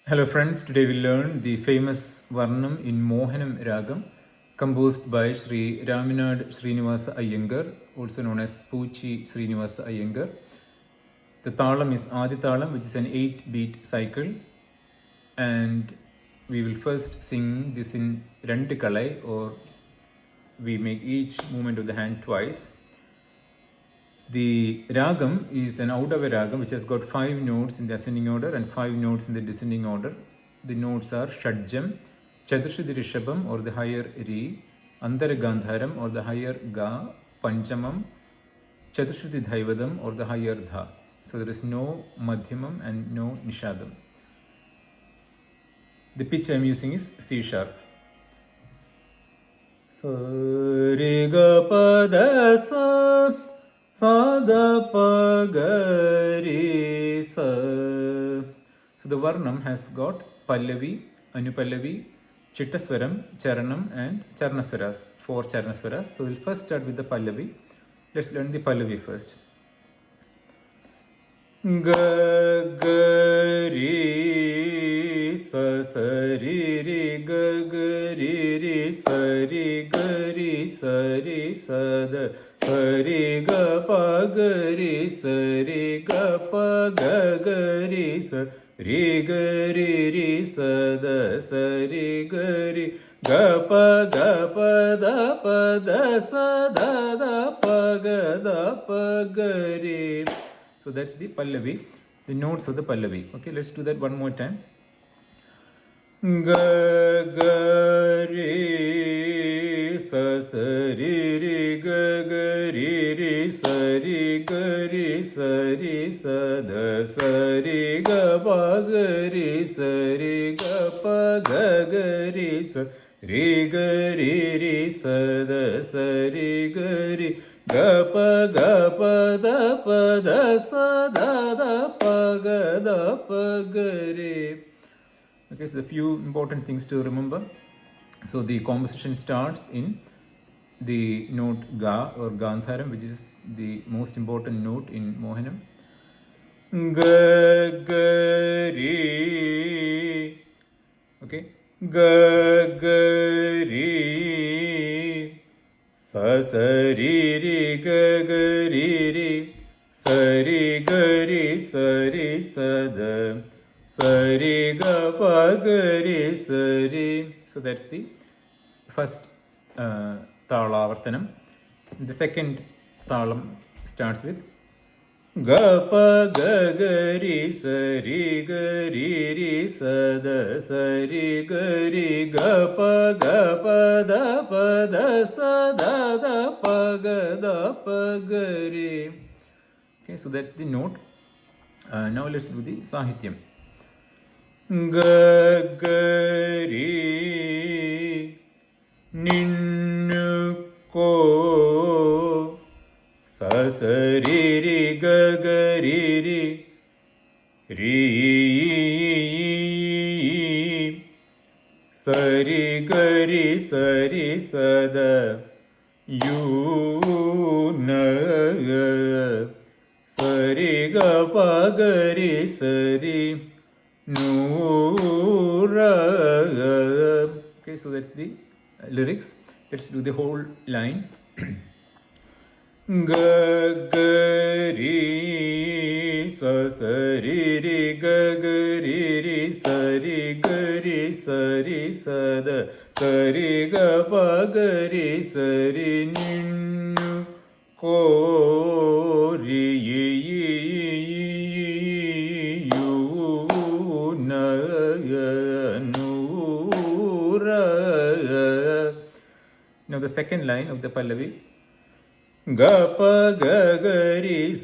Hello friends, today we learn the famous Varnam in Mohanam Ragam composed by Sri Raminad Srinivasa Iyengar, also known as Poochi Srinivasa Iyengar. The talam is Adi talam, which is an 8-beat cycle, and we will first sing this in Rantikalai, or we make each movement of the hand twice. The ragam is an Audava ragam which has got 5 notes in the ascending order and 5 notes in the descending order. The notes are Shadjam, Chaturshruti Rishabham or the higher Ri, Antara Gandharam or the higher Ga, Panchamam, Chaturshruti Dhaivadam or the higher Dha. So there is no Madhyamam and no Nishadam. The pitch I am using is C sharp. Re ga pa da sa Sada pa ga re sa. So the Varnam has got Pallavi, Anupallavi, Chittaswaram, Charanam and Charanaswaras. 4 Charanaswaras. So we'll first start with the Pallavi. Let's learn the Pallavi first. Ga ga re sa sa re re ga ga re re sa re ga re sa re sa da. Re ga pa ga re sa re ga pa ga ga re sa re ga re sa da sa re ga re ga pa da sa da pa ga re. So that's the Pallavi, the notes of the Pallavi. Okay, let's do that one more time. Ga ga re sa sa re re ga ga re re sa re ga re sa da sa re ga pa ga re sa re ga pa ga ga re sa re ga re sa da sa re ga re ga pa da sa da pa ga re. Okay, so a few important things to remember. So the composition starts in the note Ga or Gandharam, which is the most important note in Mohanam. Ga ga re. Okay, ga ga re. Sa sa re re ga ga re re. Sa re ga re sa da. Sa re ga pa ga re sa re. So that's the first Tala. The second Talam starts with Ga pa ga ga re sa re sa da sa re ga pa da sa da pa ga re. Okay, so that's the note. Now let's do the Sahityam. Ga ga re ninnu ko sa sa re re ga ga re re sa re ga re sa da yu na sa re ga pa ga re sa re no ra. Okay, so that's the lyrics. Let's do the whole line. Ga ga re sa sa re ga ga re sa re sa da sa re ga pa ga re sa re ninnu ko re yu na nu ra. Now the second line of the Pallavi. Ga pa ga ga re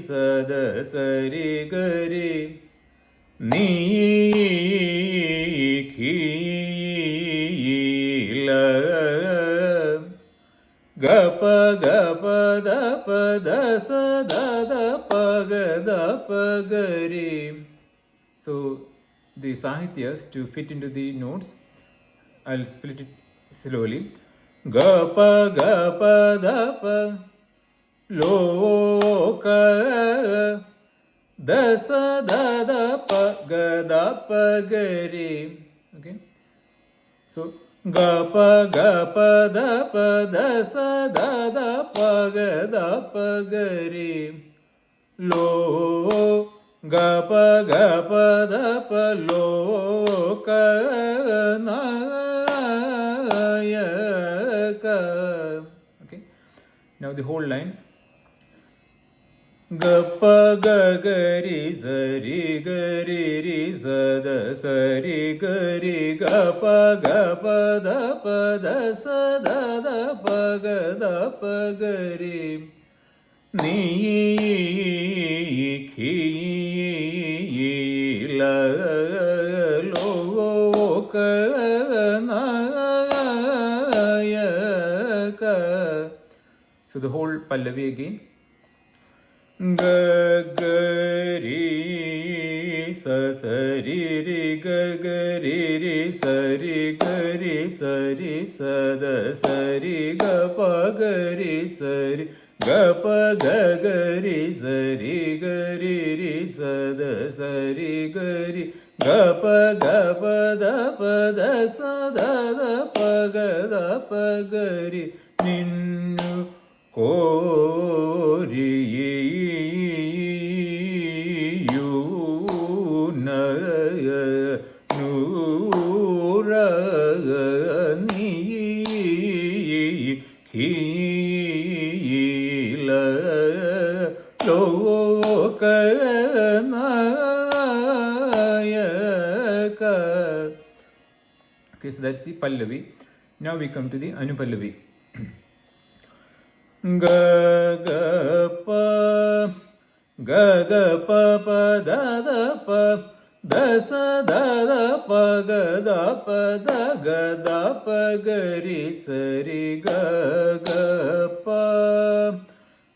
sa da sa re ga re ni ki la ga pa da sa da pa ga re. So the Sahityas, to fit into the notes, I'll split it slowly. Ga pa da pa lo ka da sa da pa da pa ga re. Okay, so ga pa da pa da sa da da pa ga re. Lo ga pa da pa lo ka na ya ka. Okay, now the whole line. Ga pa ga ga ri za ri ga ri za da sa ri ga ri ga pa da pa sa da da pa ga ri. Ni ki la lo ka na ya ka. So the whole Pallavi again. Ga ga ri sa sa ri ri ga ga ri ri sa ri ga ri sa da sa ri ga pa ga ri sa ri ga pa ga ga ri sa ri ga ri sa da sa ri ga ri ga pa da sa da da pa ga ri. Ninnu kori Okay, so that's the Pallavi. Now we come to the Anupallavi. Ga ga pa pa da da pa da sa da da pa da pa ga ri sa ri ga pa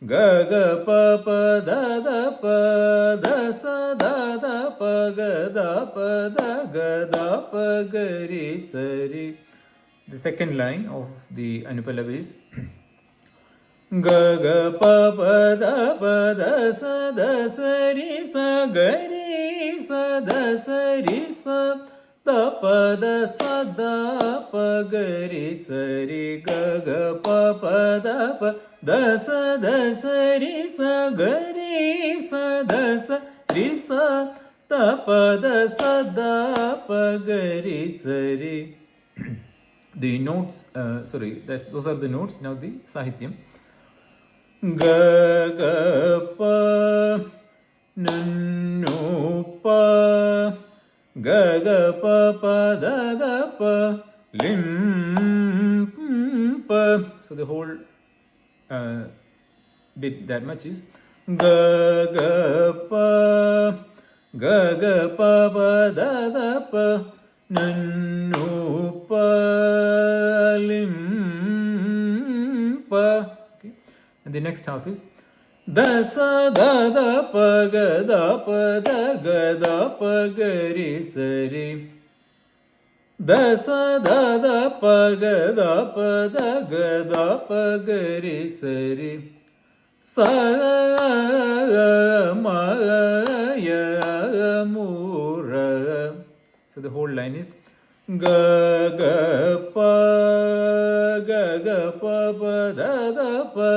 da pa da sa da da pa ga ri sa ri. The second line of the Anupallavi is ga ga pa da sa ri sa ga ri sa da sa ri sa da pa da sa da pa ga ri sa ri ga ga pa da sa ri sa ga ri sa da sa ri sa da pa da sa da pa ga ri sa ri. The notes, those are the notes. Now the Sahityam. Ga ga pa nannu pa ga ga pa da pa lim pa. So the whole bit that much is ga ga pa da pa nannu pa lim pa. And the next half is da sa da pa ga da pa ga ri sa ri da sa da pa ga da pa ga ri sa ri sa ma ya mu ra. So the whole line is ga ga pa da pa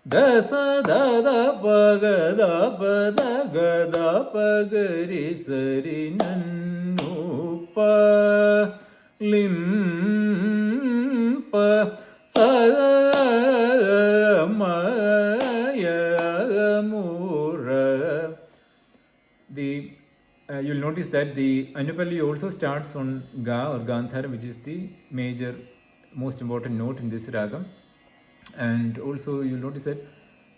da sa da pa ga da pa ga ri sa ri nannu pa lim pa sa ma ya mu ra. You'll notice that the Anupallavi also starts on Ga or Gandhara, which is the major, most important note in this ragam. And also you'll notice that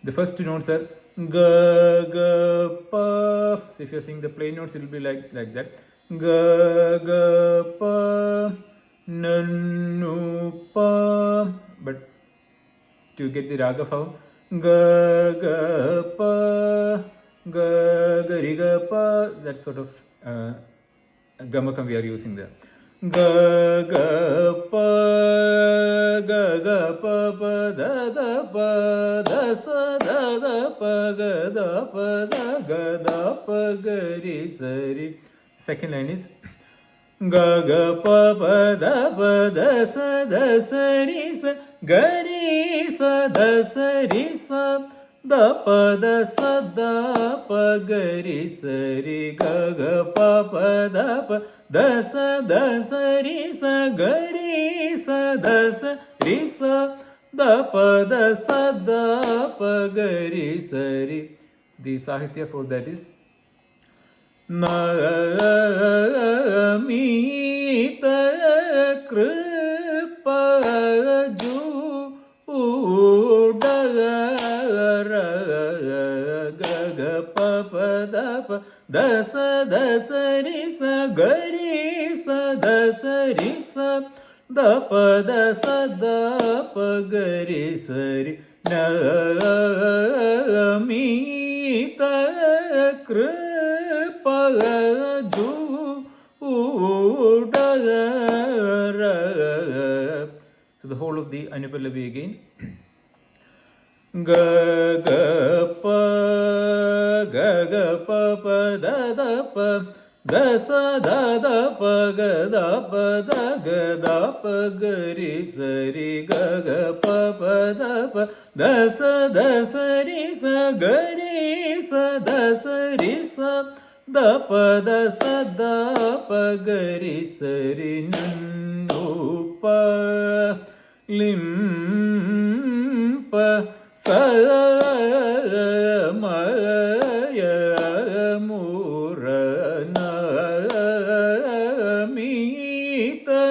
the first two notes are ga ga pa. So if you're seeing the plain notes, it will be like that. Ga ga pa nannu pa. But to get the raga form, ga ga pa ga ga ri ga pa. That sort of gamakam we are using there. Ga ga pa da pa da sa da pa ga da pa ga da pa ga ri sa ri Second line is ga ga pa pa da pa da sa ri sa ga ri sa da sa ri sa da pa da sa da pa ga ri sa ri ga ga pa pa da sa ri sa ga ri sa da sa ri sa da pa da sa da pa ga ri sa ri. The Sahitya for that is Namita Kripaju Udara Gaga Papa Dapa Dasa Dasa Risa Gari Sa Dasa Risa Dapa Dasa Dapa Gari Sari Namita Kripaju Udara. So the whole of the Anupallavi again. Ga ga pa pa da da pa da sa da pa ga da pa ga ri sa ri ga ga pa da sa ri sa ga ri sa da sa ri sa da pa da sa da pa ga ri sa ri nannu pa lim pa sa ma ya mu ra na mi ta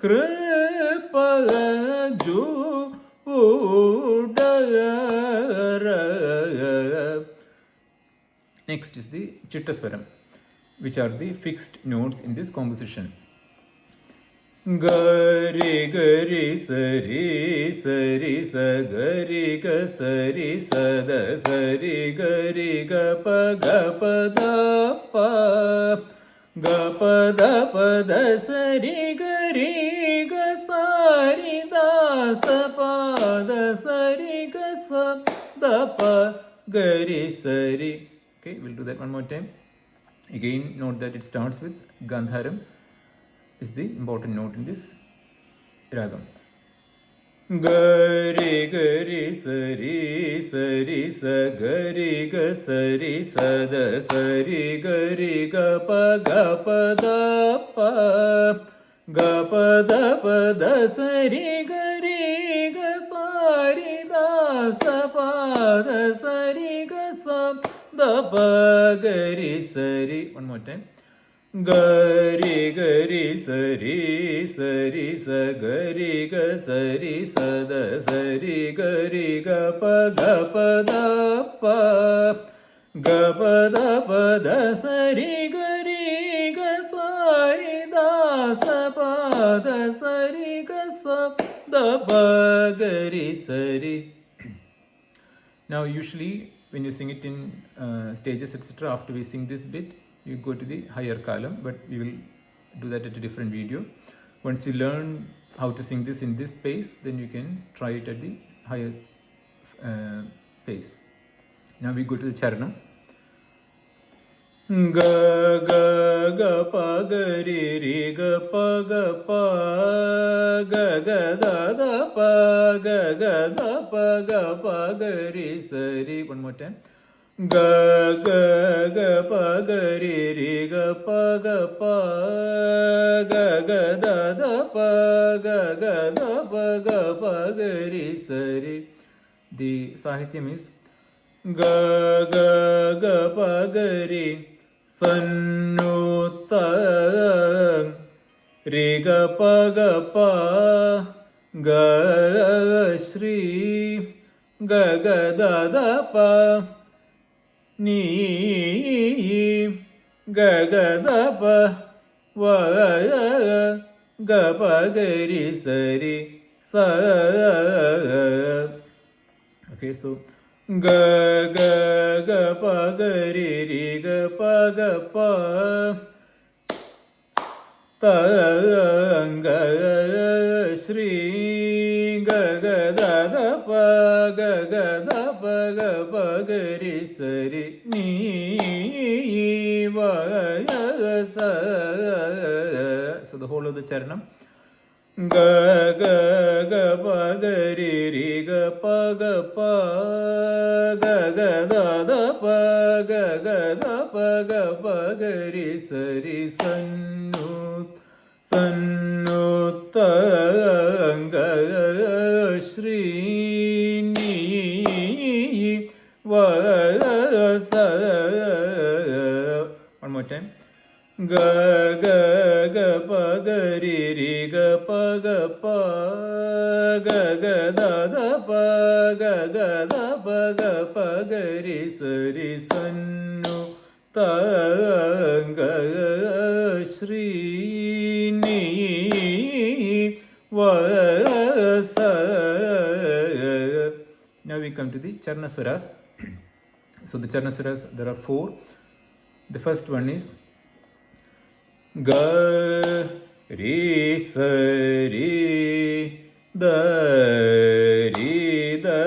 kripa ju udara. Next is the Chittaswaram, which are the fixed notes in this composition. Gari gari sari sari sa gari ga sari sa da sari gari ga pa da pa da sari gari ga sari da sa pa da sari ga sa da pa gari sari. Okay, we'll do that one more time. Again, note that it starts with Gandharam is the important note in this ragam. Gari gari sari sari sa gari ga sari sa da sari gari ga pa da sari gari ga sari da sa pa da sari ga sa da pa gari sari. One more time. Gari gari sari sari sa gari ga sari sa da sari gari ga pa da pa da sari gari ga sari da sa pa da sari ga sa da pa gari sari. Now usually when you sing it in stages etc., after we sing this bit you go to the higher column, but we will do that at a different video. Once you learn how to sing this in this pace, then you can try it at the higher pace. Now we go to the Charanam. Ga ga ga pa ga ri ri ga pa ga ga da da pa ga da pa ga ri sa ri. One more time. Ga ga ga pa ga ri ri ga pa ga da da pa ga da pa ga ri sa ri. The Sahityam is ga ga ga pa ga ri Sannutta re ga pa ga Shri ga da pa ni ga da pa wa ga pa ga ri sa ri sa. Okay, so ga ga pa ga ri ri ga pa ta ga Shri ga da pa ga ri sa ri ni wa sa. So the whole of the charanam. Ga ga ga pa ga ri ri ga pa ga pa ga ga da da pa ga da pa ga ri sa ri sannu sannu ta ga shri ni va sa. One more time. Ga ga ga pa ga ri ri ga pa ga pa ga ga da da pa ga da pa ga ri sa ri sannu ta ga shri ni va sa. Now we come to the Charnaswaras. So the Charnaswaras, there are 4. The first one is ga ri sa ri da ri da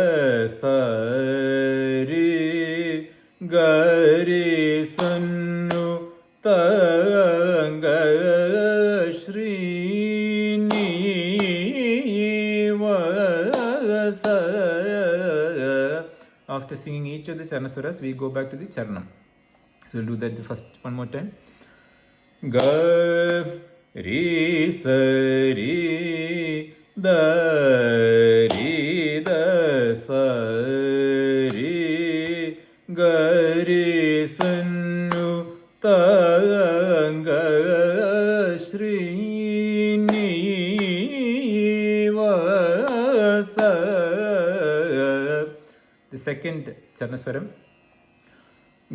sa ri ga ri sannu ta ga shri ni va sa. After singing each of the Charnaswaras, we go back to the Charanam. So we'll do that the first one more time. Ga ri sa ri da ri da sa ri ga ri sannu ta ga shri ni va sa. The second Charnaswaram.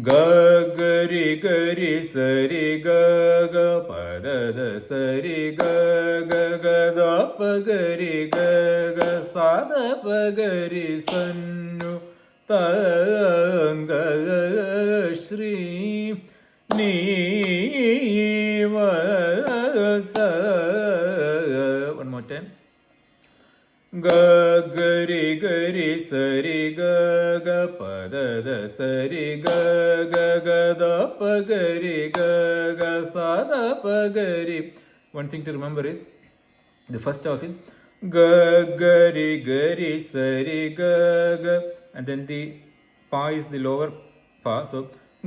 Ga ga ri sa ri ga ga pa da da sa ri ga ga ga da pa ga ri ga ga sa da pa ga ri sannu ta ga shri ni va sa. One more time. Ga ga ri sa ri ga ga pa da da sa ri ga ga ga da pa ga ri ga ga sa da pa ga ri. One thing to remember is the first half is ga ga ri sa ri ga ga, and then the pa is the lower pa. So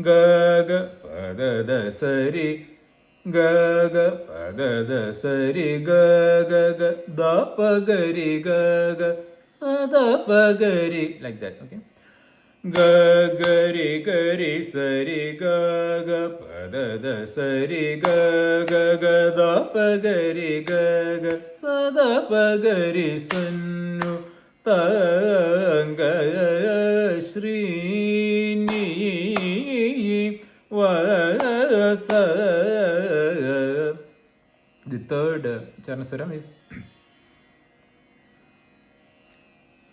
ga ga pa da da sa ri ga ga pa da da sa ri ga ga ga da pa ga ri ga ga sa da pa ga ri, like that. Okay. Ga ga ri sa ri ga ga pa da da sa ri ga ga ga da pa ga ri ga ga sa da pa ga ri sannu ta ga shri ni va sa. The third Charnaswaram is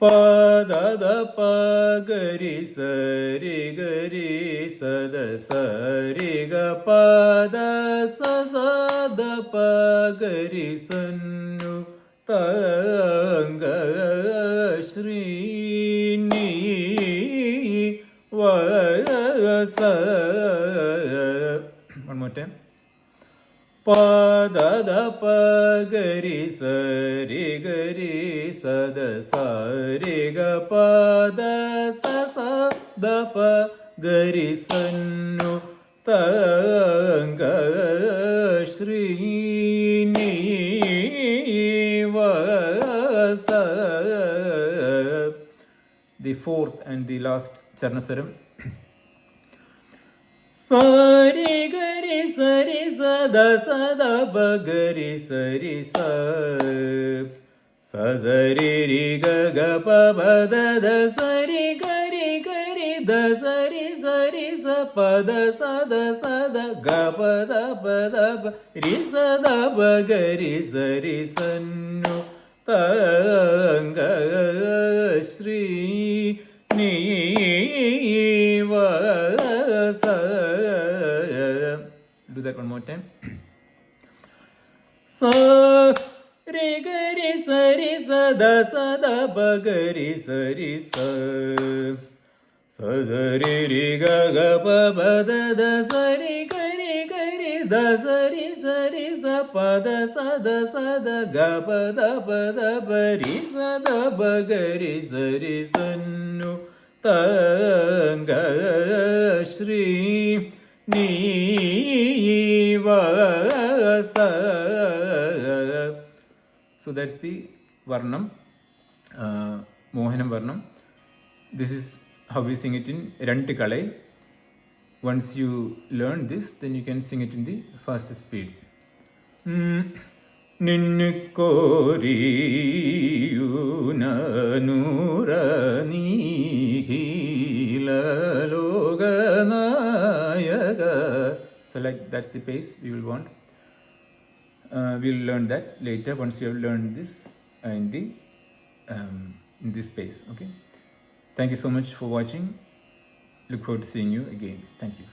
pa da da pa ga ri sa ri sa da sa ri ga pa da sa da pa ga ri sannu ta ga shri ni va sa. One more time. Pa da da pa ga ri sa da sa ri ga pa da sa da pa ga ri sannu ta ga shri ni va sa. The fourth and the last Charnaswaram. Sa ri ga ri sa da pa ga ri sa sa ri ga ga pa ba da da sa ri ga ri da sa ri pa da sa da ga pa da pa ri sa da pa ga ri sannu ta ga shri ni va sa. Do that one more time. Sa ri ga ri sa da pa ga ri sa sa ri ga ga pa ba da sa ri ga ri da sari sari sa pa da sa da ga pa da pa ri sa da ba ga ri sa ri sa nu ta ga shri ni va sa. So that's the varnam, Mohanam varnam. This is how we sing it in Rendu Kalai. Once you learn this, then you can sing it in the fastest speed. Ninnu koriyuna nura nihila loganayaka. So like that's the pace we will want. We'll learn that later once you have learned this in this space. Okay. Thank you so much for watching. Look forward to seeing you again. Thank you.